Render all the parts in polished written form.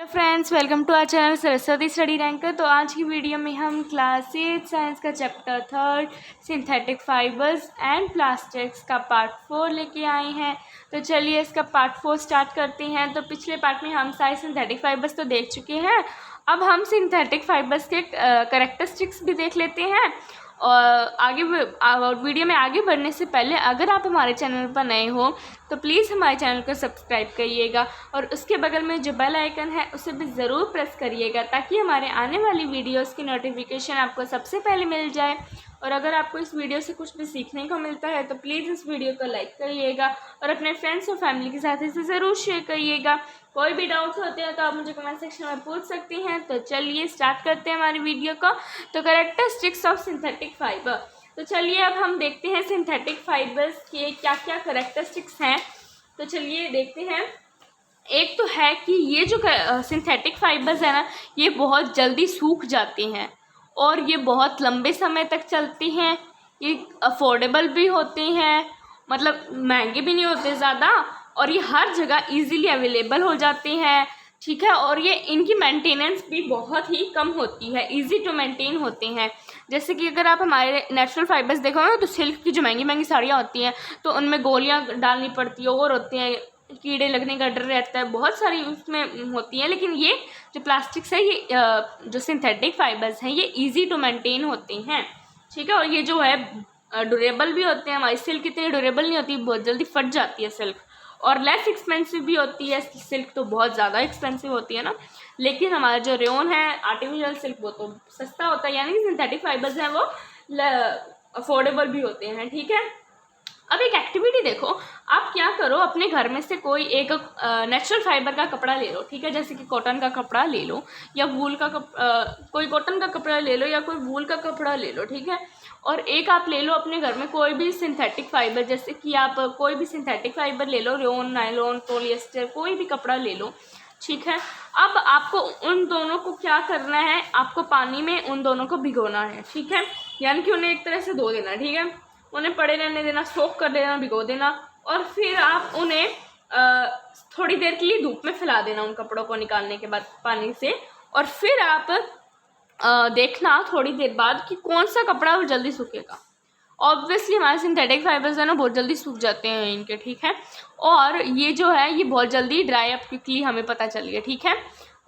Friends, welcome to our channel Saraswati study ranker. तो आज की वीडियो में हम क्लास 8 साइंस का chapter 3 synthetic fibres and plastics का पार्ट 4 लेके आए हैं। तो चलिए इसका पार्ट 4 स्टार्ट करते हैं। तो पिछले पार्ट में हम सारे सिंथेटिक फाइबर्स तो देख चुके हैं। अब हम सिंथेटिक फाइबर्स के कैरेक्टरिस्टिक्स भी देख लेते हैं। और वीडियो में आगे बढ़ने से पहले अगर आप हमारे चैनल पर नए हो तो प्लीज़ हमारे चैनल को सब्सक्राइब करिएगा और उसके बगल में जो बेल आइकन है उसे भी ज़रूर प्रेस करिएगा ताकि हमारे आने वाली वीडियोस की नोटिफिकेशन आपको सबसे पहले मिल जाए। और अगर आपको इस वीडियो से कुछ भी सीखने को मिलता है तो प्लीज़ इस वीडियो को लाइक करिएगा और अपने फ्रेंड्स और फैमिली के साथ इसे ज़रूर शेयर करिएगा। कोई भी डाउट्स होते हैं तो आप मुझे कमेंट सेक्शन में पूछ सकती हैं। तो चलिए स्टार्ट करते हैं हमारी वीडियो को। तो कैरेक्टरिस्टिक्स ऑफ सिंथेटिक फाइबर। तो चलिए अब हम देखते हैं सिंथेटिक फाइबर्स के क्या क्या कैरेक्टरिस्टिक्स हैं। तो चलिए देखते हैं। एक तो है कि ये जो सिंथेटिक फाइबर्स है ना, ये बहुत जल्दी सूख जाते हैं और ये बहुत लंबे समय तक चलती हैं। ये अफोर्डेबल भी होते हैं, मतलब महंगे भी नहीं होते ज़्यादा, और ये हर जगह इजीली अवेलेबल हो जाते हैं। ठीक है, और ये इनकी मेंटेनेंस भी बहुत ही कम होती है, इजी टू मेंटेन होते हैं। जैसे कि अगर आप हमारे नेचुरल फाइबर्स देखो ना, तो सिल्क की जो महंगी महंगी साड़ियाँ होती हैं तो उनमें गोलियाँ डालनी पड़ती है और होती हैं, कीड़े लगने का डर रहता है, बहुत सारी उसमें होती हैं। लेकिन ये जो प्लास्टिक्स है, ये जो सिंथेटिक फाइबर्स हैं, ये ईजी टू मेंटेन होते हैं। ठीक है, और ये जो है ड्यूरेबल भी होते हैं। हमारी सिल्क इतनी ड्यूरेबल नहीं होती, बहुत जल्दी फट जाती है सिल्क, और लेस एक्सपेंसिव भी होती है। सिल्क तो बहुत ज़्यादा एक्सपेंसिव होती है ना, लेकिन हमारा जो रेयन है आर्टिफिशियल सिल्क वो तो सस्ता होता है, यानी कि सिंथेटिक फाइबर्स हैं वो अफोर्डेबल भी होते हैं। ठीक है, अब एक एक्टिविटी देखो। आप क्या करो, अपने घर में से कोई एक नेचुरल फाइबर का कपड़ा ले लो। ठीक है, जैसे कि कॉटन का कपड़ा ले लो या वूल का कोई कॉटन का कपड़ा ले लो या कोई वूल का कपड़ा ले लो। ठीक है, और एक आप ले लो अपने घर में कोई भी सिंथेटिक फाइबर, जैसे कि आप कोई भी सिंथेटिक फाइबर ले लो, रेयन, नायलॉन, पॉलिएस्टर, कोई भी कपड़ा ले लो। ठीक है, अब आपको उन दोनों को क्या करना है, आपको पानी में उन दोनों को भिगोना है। ठीक है, यानी कि उन्हें एक तरह से धो देना। ठीक है, उन्हें पड़े रहने देना, सोख कर देना, भिगो देना, और फिर आप उन्हें थोड़ी देर के लिए धूप में फैला देना उन कपड़ों को निकालने के बाद पानी से। और फिर आप देखना थोड़ी देर बाद कि कौन सा कपड़ा वो जल्दी सूखेगा। ऑब्वियसली हमारे सिंथेटिक फाइबर्स है ना, बहुत जल्दी सूख जाते हैं इनके। ठीक है, और ये जो है ये बहुत जल्दी ड्राई अप क्विकली हमें पता चल गया। ठीक है,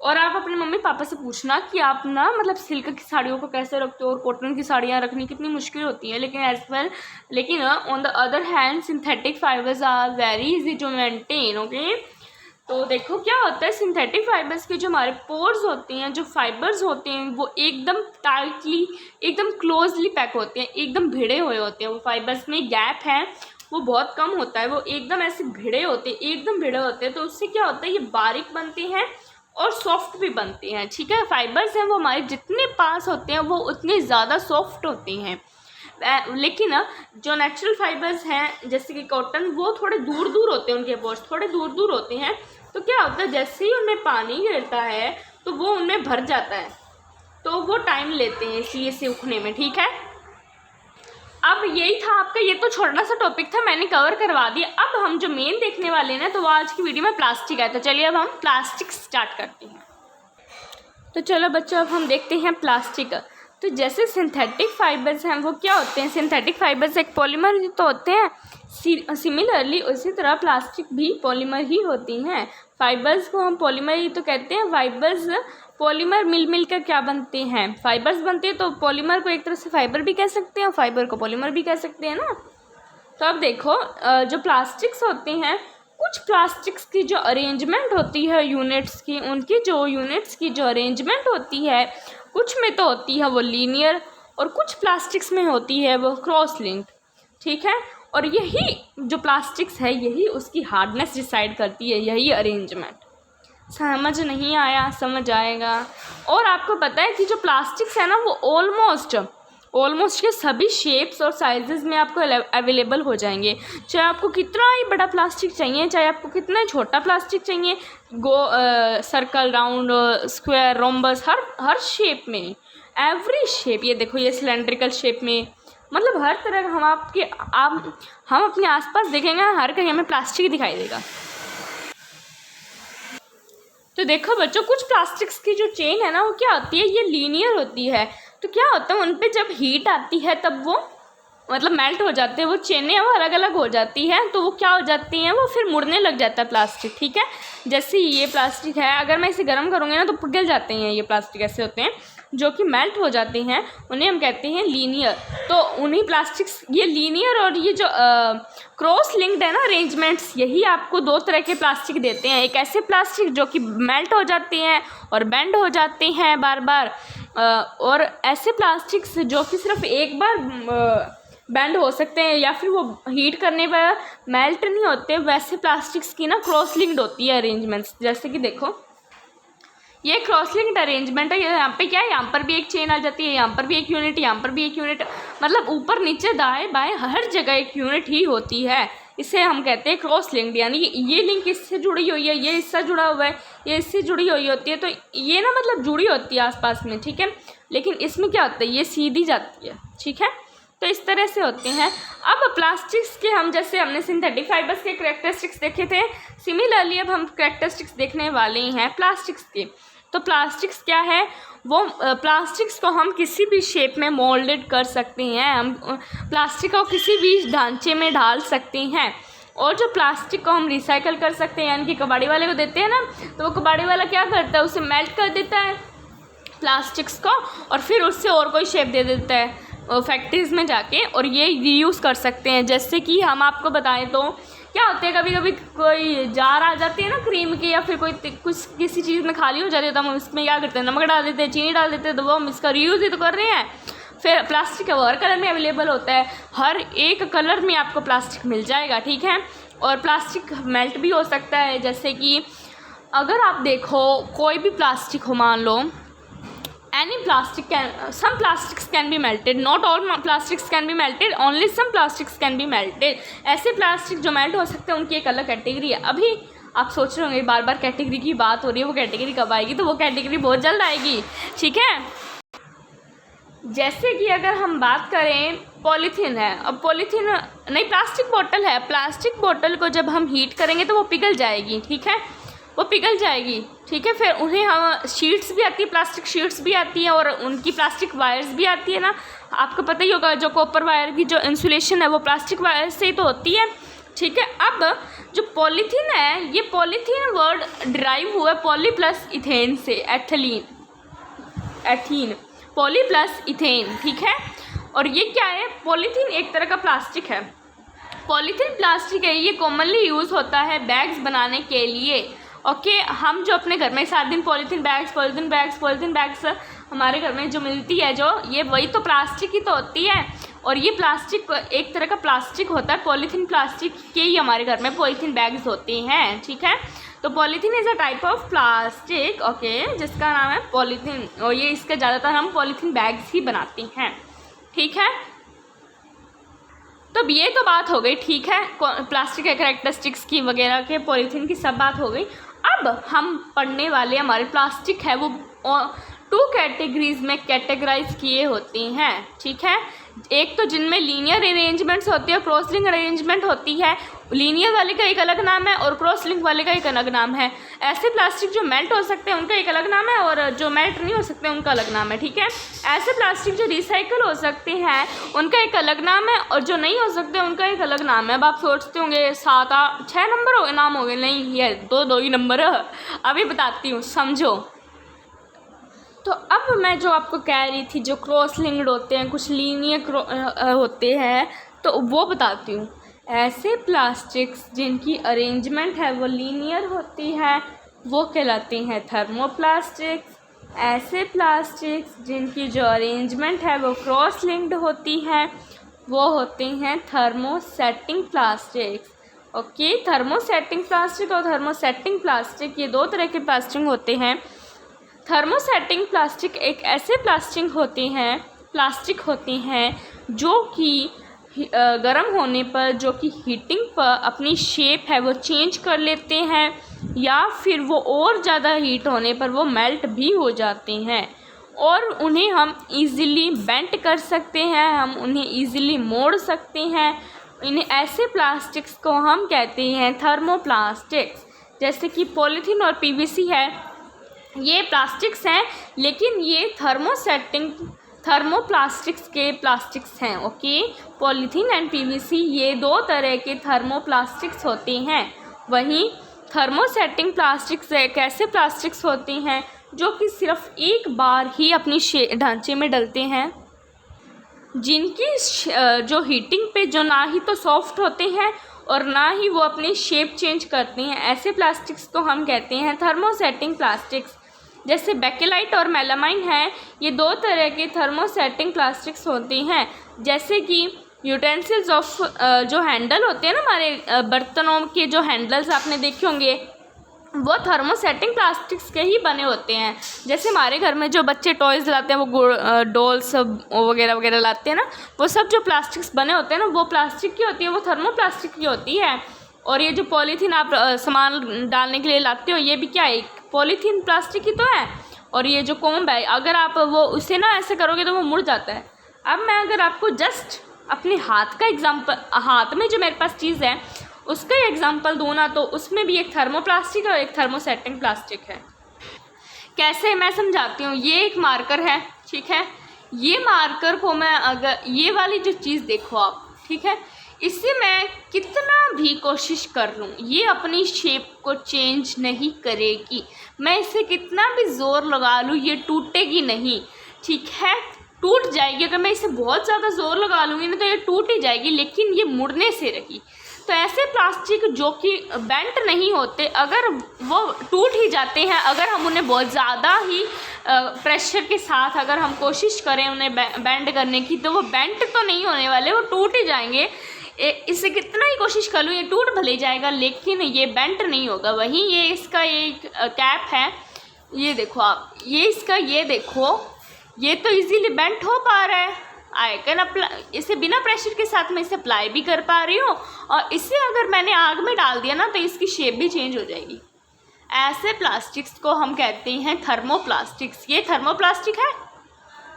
और आप अपने मम्मी पापा से पूछना कि आप ना मतलब सिल्क की साड़ियों को कैसे रखते हो, और कॉटन की साड़ियाँ रखनी कितनी मुश्किल होती है। लेकिन on the other hand synthetic fibres are very easy to maintain. Okay, तो देखो क्या होता है, सिंथेटिक फाइबर्स के जो हमारे पोर्स होते हैं, जो फाइबर्स होते हैं, वो एकदम टाइटली, एकदम क्लोजली पैक होते हैं, एकदम भिड़े हुए होते हैं। वो फाइबर्स में गैप है वो बहुत कम होता है, वो एकदम ऐसे भिड़े होते हैं, एकदम भिड़े होते हैं। तो उससे क्या होता है, ये बारीक बनते हैं और सॉफ्ट भी बनते हैं। ठीक है, फाइबर्स हैं वो हमारे जितने पास होते हैं वो उतने ज़्यादा सॉफ्ट होते हैं। लेकिन जो नेचुरल फाइबर्स हैं जैसे कि कॉटन, वो थोड़े दूर दूर होते हैं, उनके पोर्स थोड़े दूर दूर होते हैं। तो क्या होता है, जैसे ही उनमें पानी गिरता है तो वो उनमें भर जाता है, तो वो टाइम लेते हैं इसलिए सूखने में। ठीक है, अब यही था आपका, ये तो छोटा सा टॉपिक था, मैंने कवर करवा दिया। अब हम जो मेन देखने वाले हैं तो वो आज की वीडियो में प्लास्टिक है। तो चलिए अब हम प्लास्टिक स्टार्ट करते हैं। तो चलो बच्चों, अब हम देखते हैं प्लास्टिक। तो जैसे सिंथेटिक फाइबर्स हैं वो क्या होते हैं, सिंथेटिक फाइबर्स एक पॉलीमर तो होते हैं। सिमिलरली उसी तरह प्लास्टिक भी पॉलीमर ही होती हैं। फाइबर्स को हम पॉलीमर ही तो कहते हैं। फाइबर्स पॉलीमर मिल कर क्या बनते हैं, फाइबर्स बनते हैं। तो पॉलीमर को एक तरह से फाइबर भी कह सकते हैं और फाइबर को पॉलीमर भी कह सकते हैं ना। तो अब देखो, जो प्लास्टिक्स होते हैं, कुछ प्लास्टिक्स की जो अरेंजमेंट होती है यूनिट्स की, उनकी जो यूनिट्स की जो अरेंजमेंट होती है, कुछ में तो होती है वो लीनियर और कुछ प्लास्टिक्स में होती है वो क्रॉस लिंक्ड। ठीक है, और यही जो प्लास्टिक्स है यही उसकी हार्डनेस डिसाइड करती है, यही अरेंजमेंट। समझ नहीं आया, समझ आएगा। और आपको पता है कि जो प्लास्टिक्स है ना वो ऑलमोस्ट के सभी शेप्स और साइजेस में आपको अवेलेबल हो जाएंगे। चाहे आपको कितना ही बड़ा प्लास्टिक चाहिए, चाहे आपको कितना ही छोटा प्लास्टिक चाहिए, सर्कल, राउंड, स्क्वायर, रोम्बस, हर शेप में, एवरी शेप। ये देखो, ये सिलेंड्रिकल शेप में, मतलब हर तरह हम अपने आसपास देखेंगे हर कहीं हमें प्लास्टिक ही दिखाई देगा। तो देखो बच्चों, कुछ प्लास्टिक्स की जो चेन है ना वो क्या होती है, ये लीनियर होती है। तो क्या होता है, उन पे जब हीट आती है तब वो मतलब मेल्ट हो जाते हैं, वो चेनें वो अलग अलग हो जाती हैं, तो वो क्या हो जाती हैं, वो फिर मुड़ने लग जाता है प्लास्टिक। ठीक है, जैसे ये प्लास्टिक है, अगर मैं इसे गर्म करूँगी ना तो पिघल जाते हैं। ये प्लास्टिक ऐसे होते हैं जो कि मेल्ट हो जाते हैं, उन्हें हम कहते हैं लीनियर। तो उन्हीं प्लास्टिक्स, ये लीनियर और ये जो क्रॉस लिंक्ड है ना अरेंजमेंट्स, यही आपको दो तरह के प्लास्टिक देते हैं। एक ऐसे प्लास्टिक जो कि मेल्ट हो जाते हैं और बेंड हो जाते हैं बार बार, और ऐसे प्लास्टिक्स जो कि सिर्फ एक बार बेंड हो सकते हैं या फिर वो हीट करने पर मेल्ट नहीं होते। वैसे प्लास्टिक्स की ना क्रॉस लिंक्ड होती है अरेंजमेंट्स। जैसे कि देखो, ये क्रॉस लिंक्ड अरेंजमेंट है। यहाँ पे क्या है, यहाँ पर भी एक चेन आ जाती है, यहाँ पर भी एक यूनिट, यहाँ पर भी एक यूनिट, मतलब ऊपर नीचे दाएं बाएं हर जगह एक यूनिट ही होती है। इसे हम कहते हैं क्रॉस लिंक्ड, यानी ये लिंक इससे जुड़ी हुई है, ये इससे जुड़ा हुआ है, ये इससे जुड़ी हुई होती है। तो ये ना मतलब जुड़ी होती है आसपास में। ठीक है, लेकिन इसमें क्या होता है, ये सीधी जाती है। ठीक है, तो इस तरह से होते हैं। अब प्लास्टिक्स के हम, जैसे हमने सिंथेटिक फाइबर्स के करैक्टरिस्टिक्स देखे थे, सिमिलरली अब हम करैक्टरिस्टिक्स देखने वाले हैं प्लास्टिक्स के। तो प्लास्टिक्स क्या है, वो प्लास्टिक्स को हम किसी भी शेप में मोल्डेड कर सकते हैं, हम प्लास्टिक को किसी भी ढांचे में ढाल सकते हैं। और जो प्लास्टिक को हम रिसाइकल कर सकते हैं, यानी कि कबाड़ी वाले को देते हैं ना, तो वो कबाड़ी वाला क्या करता है, उसे मेल्ट कर देता है प्लास्टिक्स को, और फिर उससे और कोई शेप दे देता है फैक्ट्रीज़ में जाके, और ये रीयूज़ कर सकते हैं। जैसे कि हम आपको बताएं तो क्या होता है, कभी कभी कोई जार आ जाती है ना क्रीम की, या फिर कोई कुछ किसी चीज़ में खाली हो जाती है, तो हम इसमें क्या करते हैं, नमक डाल देते हैं, चीनी डाल देते हैं, तो वो हम इसका रीयूज़ ही तो कर रहे हैं। फिर प्लास्टिक है वो हर कलर में अवेलेबल होता है, हर एक कलर में आपको प्लास्टिक मिल जाएगा। ठीक है, और प्लास्टिक मेल्ट भी हो सकता है। जैसे कि अगर आप देखो कोई भी प्लास्टिक हो, मान लो any plastic can, some plastics can be melted, not all plastics can be melted, only some plastics can be melted। ऐसे प्लास्टिक जो मेल्ट हो सकते हैं उनकी एक अलग कैटेगरी है। अभी आप सोच रहे होंगे बार बार कैटेगरी की बात हो रही है, वो कैटेगरी कब आएगी, तो वो कैटेगरी बहुत जल्द आएगी। ठीक है, जैसे कि अगर हम बात करें पॉलीथीन है, अब पॉलीथीन नहीं, प्लास्टिक बोतल है, प्लास्टिक बोतल को जब हम हीट करेंगे तो वो पिघल जाएगी। ठीक है, वो पिघल जाएगी। ठीक है, फिर उन्हें हम शीट्स भी आती है, प्लास्टिक शीट्स भी आती हैं, और उनकी प्लास्टिक वायर्स भी आती है ना, आपको पता ही होगा, जो कॉपर वायर की जो इंसुलेशन है वो प्लास्टिक वायर से ही तो होती है। ठीक है, अब जो पॉलीथीन है, ये पॉलीथीन वर्ड ड्राइव हुआ है पॉली प्लस इथेन से, एथीन, पॉली प्लस इथेन। ठीक है, और ये क्या है, पॉलीथीन एक तरह का प्लास्टिक है। पॉलीथीन प्लास्टिक है, ये कॉमनली यूज़ होता है बैग्स बनाने के लिए। ओके, हम जो अपने घर में सारा दिन पॉलीथीन बैग्स हमारे घर में जो मिलती है, जो ये वही तो प्लास्टिक ही तो होती है। और ये प्लास्टिक एक तरह का प्लास्टिक होता है, पॉलीथीन प्लास्टिक के ही हमारे घर में पॉलीथीन बैग्स होते हैं। ठीक है, तो polythene is a type of plastic, okay, जिसका नाम है पॉलीथीन, और ये इसका ज़्यादातर हम पॉलीथीन बैग्स ही बनाते हैं। ठीक है, तो ये तो बात हो गई। ठीक है, प्लास्टिक के करैक्टरिस्टिक्स की वगैरह के, पॉलीथीन की सब बात हो गई। अब हम पढ़ने वाले हमारे प्लास्टिक है वो 2 कैटेगरीज में कैटेगराइज किए होते हैं। ठीक है, एक तो जिनमें लीनियर अरेंजमेंट्स होती है, क्रॉस लिंक अरेंजमेंट होती है। लीनियर वाले का एक अलग नाम है और क्रॉस लिंक वाले का एक अलग नाम है। ऐसे प्लास्टिक जो मेल्ट हो सकते हैं उनका एक अलग नाम है, और जो मेल्ट नहीं हो सकते उनका अलग नाम है। ठीक है, ऐसे प्लास्टिक जो रिसाइकल हो सकते हैं उनका एक अलग नाम है, और जो नहीं हो सकते उनका एक अलग नाम है। अब आप सोचते होंगे 6 नंबर हो गए, नाम हो गए, नहीं, ये 2 ही नंबर है। अभी बताती हूँ, समझो। तो अब मैं जो आपको कह रही थी, जो क्रॉस लिंक्ड होते हैं, कुछ लीनियर होते हैं, तो वो बताती हूँ। ऐसे प्लास्टिक्स जिनकी अरेंजमेंट है वो लीनियर होती है वो कहलाते हैं थर्मोप्लास्टिक्स। ऐसे प्लास्टिक्स जिनकी जो अरेंजमेंट है वो क्रॉस लिंक्ड होती है वो होते हैं thermosetting plastics. Okay, thermosetting plastic और थर्मोसेटिंग प्लास्टिक, ये 2 तरह के प्लास्टिक होते हैं। थर्मोसेटिंग प्लास्टिक एक ऐसे प्लास्टिक होते हैं जो कि गर्म होने पर, जो कि हीटिंग पर अपनी शेप है वो चेंज कर लेते हैं, या फिर वो और ज़्यादा हीट होने पर वो मेल्ट भी हो जाते हैं, और उन्हें हम इजीली बेंट कर सकते हैं, हम उन्हें इजीली मोड़ सकते हैं। इन्हें ऐसे प्लास्टिक्स को हम कहते हैं थर्मोप्लास्टिक्स। जैसे कि पॉलीथीन और पीवीसी है, ये प्लास्टिक्स हैं, लेकिन ये थर्मोप्लास्टिक्स के प्लास्टिक्स हैं। ओके, पॉलीथीन एंड पीवीसी ये दो तरह के थर्मोप्लास्टिक्स होते हैं। वहीं थर्मोसेटिंग प्लास्टिक्स कैसे प्लास्टिक्स होते हैं जो कि सिर्फ एक बार ही अपनी ढांचे में डलते हैं, जिनकी जो हीटिंग पे जो ना ही तो सॉफ्ट होते हैं और ना ही वो अपनी शेप चेंज करते हैं। ऐसे प्लास्टिक्स को हम कहते हैं थर्मोसेटिंग प्लास्टिक्स। जैसे बेकेलाइट और मेलामाइन है, ये दो तरह के थर्मोसेटिंग प्लास्टिक्स होते हैं। जैसे कि यूटेंसिल्स ऑफ जो हैंडल होते हैं ना, हमारे बर्तनों के जो हैंडल्स आपने देखे होंगे, वो थर्मोसेटिंग प्लास्टिक्स के ही बने होते हैं। जैसे हमारे घर में जो बच्चे टॉयज़ लाते हैं, वो डॉल्स वगैरह वगैरह लाते हैं ना, वो सब जो प्लास्टिक्स बने होते हैं ना, वो प्लास्टिक की होती है, वो थर्मोप्लास्टिक की होती है। और ये जो पॉलीथीन आप सामान डालने के लिए लाते हो, ये भी क्या है, पॉलीथीन प्लास्टिक ही तो है। और ये जो कोम्ब है, अगर आप वो उसे ना ऐसे करोगे तो वो मुड़ जाता है। अब मैं अगर आपको जस्ट अपने हाथ का एग्जाम्पल, हाथ में जो मेरे पास चीज़ है उसका एग्जाम्पल दूँ ना, तो उसमें भी एक थर्मोप्लास्टिक है और एक थर्मोसेटिंग प्लास्टिक है। कैसे, मैं समझाती हूँ। ये एक मार्कर है, ठीक है। ये मार्कर को मैं अगर ये वाली जो चीज़ देखो आप, ठीक है, इससे मैं कितना भी कोशिश कर लूँ ये अपनी शेप को चेंज नहीं करेगी। मैं इसे कितना भी ज़ोर लगा लूँ ये टूटेगी नहीं, ठीक है, टूट जाएगी। अगर मैं इसे बहुत ज़्यादा ज़ोर लगा लूँगी ना तो ये टूट ही जाएगी, लेकिन ये मुड़ने से रही। तो ऐसे प्लास्टिक जो कि बेंट नहीं होते, अगर वो टूट ही जाते हैं, अगर हम उन्हें बहुत ज़्यादा ही प्रेशर के साथ अगर हम कोशिश करें उन्हें बेंड करने की, तो वो बेंट तो नहीं होने वाले, वो टूट ही जाएंगे। इसे कितना ही कोशिश कर लूँ ये टूट भले जाएगा, लेकिन ये बेंट नहीं होगा। वहीं ये इसका एक कैप है, ये देखो आप, ये इसका ये देखो, ये तो इजीली बेंट हो पा रहा है। आई कैन अप्लाई, इसे बिना प्रेशर के साथ मैं इसे अप्लाई भी कर पा रही हूँ, और इसे अगर मैंने आग में डाल दिया ना तो इसकी शेप भी चेंज हो जाएगी। ऐसे प्लास्टिक्स को हम कहते हैं थर्मोप्लास्टिक्स। ये थर्मोप्लास्टिक है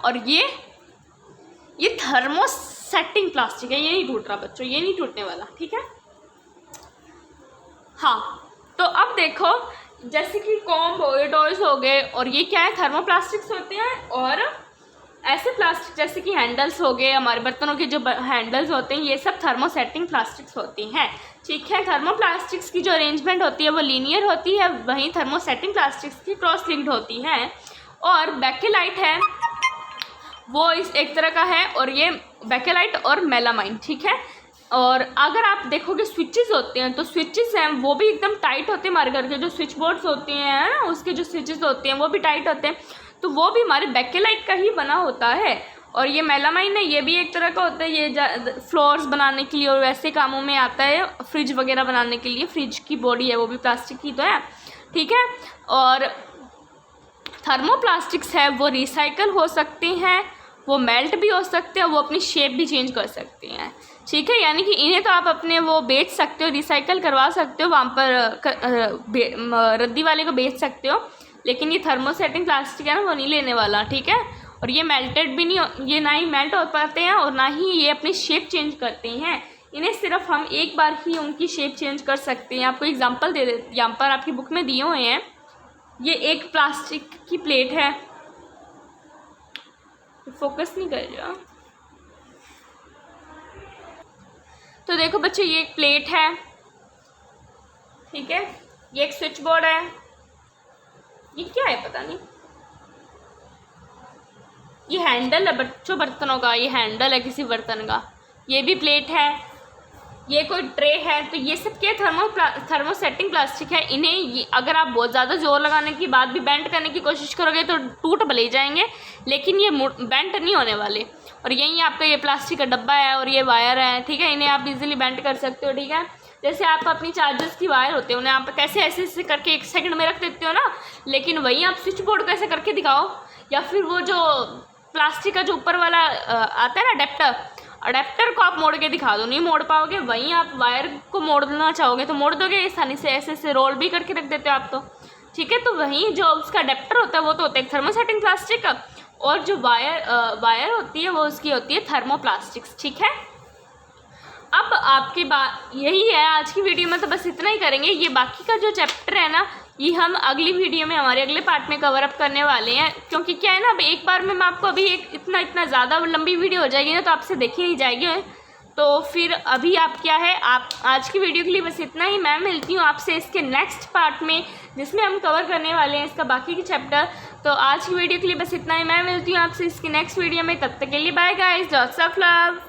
और ये थर्मोसेटिंग प्लास्टिक है। ये नहीं टूट रहा बच्चों, ये नहीं टूटने वाला, ठीक है। हाँ, तो अब देखो, जैसे कि कॉम्ब हो गए, टॉयज हो गए, और ये क्या है, थर्मोप्लास्टिक्स होते हैं। और ऐसे प्लास्टिक जैसे कि हैंडल्स हो गए, हमारे बर्तनों के जो हैंडल्स होते हैं, ये सब थर्मोसेटिंग प्लास्टिक्स होते हैं, ठीक है। थर्मोप्लास्टिक्स की जो अरेंजमेंट होती है वो लीनियर होती है, वहीं थर्मोसेटिंग प्लास्टिक्स की क्रॉस लिंक्ड होती है। और बेकेलाइट है, वो इस एक तरह का है, और ये बेकेलाइट और मेलामाइन, ठीक है। और अगर आप देखोगे स्विचेस होते हैं, तो स्विचेस हैं वो भी एकदम टाइट होते हैं। हमारे घर के जो स्विच बोर्ड्स होते हैं ना, उसके जो स्विचेस होते हैं वो भी टाइट होते हैं, तो वो भी हमारे बेकेलाइट का ही बना होता है। और ये मेलामाइन है, ये भी एक तरह का होता है, ये फ्लोर्स बनाने के लिए और वैसे कामों में आता है, फ्रिज वगैरह बनाने के लिए। फ्रिज की बॉडी है वो भी प्लास्टिक की तो है, ठीक है। और थर्मोप्लास्टिक्स है वो रिसाइकल हो सकते हैं, वो मेल्ट भी हो सकते हैं, वो अपनी शेप भी चेंज कर सकते हैं, ठीक है। यानी कि इन्हें तो आप अपने वो बेच सकते हो, रिसाइकल करवा सकते हो, वहाँ पर रद्दी वाले को बेच सकते हो, लेकिन ये थर्मोसेटिंग प्लास्टिक है ना, वो नहीं लेने वाला, ठीक है। और ये मेल्टेड भी नहीं, ये ना ही मेल्ट हो पाते हैं और ना ही ये अपनी शेप चेंज करते हैं। इन्हें सिर्फ हम एक बार ही उनकी शेप चेंज कर सकते हैं। आपको एग्जांपल दे देते, यहाँ पर आपकी बुक में दिए हुए हैं। ये एक प्लास्टिक की प्लेट है, फोकस नहीं कर रहा, तो देखो बच्चों, ये एक प्लेट है, ठीक है। ये एक स्विच बोर्ड है, ये क्या है पता नहीं, ये हैंडल है बच्चों बर्तनों का, ये हैंडल है किसी बर्तन का। ये भी प्लेट है, ये कोई ट्रे है। तो ये सब क्या थर्मोसेटिंग प्लास्टिक है। इन्हें अगर आप बहुत ज़्यादा जोर लगाने के बाद भी बेंट करने की कोशिश करोगे तो टूट भले जाएंगे, लेकिन ये बेंट नहीं होने वाले। और यही आपका ये प्लास्टिक का डब्बा है और ये वायर है, ठीक है। इन्हें आप इजीली बेंट कर सकते हो, ठीक है। जैसे आप अपनी चार्जर्स की वायर होते हैं, उन्हें आप कैसे ऐसे ऐसे करके 1 सेकंड में रख देते हो ना, लेकिन वहीं आप स्विच बोर्ड को ऐसे करके दिखाओ, या फिर वो जो प्लास्टिक का जो ऊपर वाला आता है ना अडेप्टर को आप मोड़ के दिखा दो, नहीं मोड़ पाओगे। वहीं आप वायर को मोड़ना चाहोगे तो मोड़ दोगे, आसानी से ऐसे ऐसे रोल भी करके रख देते हो आप तो, ठीक है। तो वहीं जो उसका अडेप्टर होता है वो तो होता है थर्मोसेटिंग प्लास्टिक का, और जो वायर होती है वो उसकी होती है थर्मोप्लास्टिक्स, ठीक है। अब आपकी बात यही है, आज की वीडियो में तो बस इतना ही करेंगे। ये बाकी का जो चैप्टर है ना, ये हम अगली वीडियो में, हमारे अगले पार्ट में कवर अप करने वाले हैं। क्योंकि क्या है ना, अब एक बार में मैं आपको अभी एक इतना ज़्यादा लंबी वीडियो हो जाएगी ना, तो आपसे देखी नहीं जाएगी। तो फिर अभी आप क्या है, आप आज की वीडियो के लिए बस इतना ही। मैं मिलती हूँ आपसे इसके नेक्स्ट पार्ट में, जिसमें हम कवर करने वाले हैं इसका बाकी के चैप्टर। तो आज की वीडियो के लिए बस इतना ही। मैं मिलती हूँ आपसे इसकी नेक्स्ट वीडियो में। तब तक के लिए bye guys, lots of love.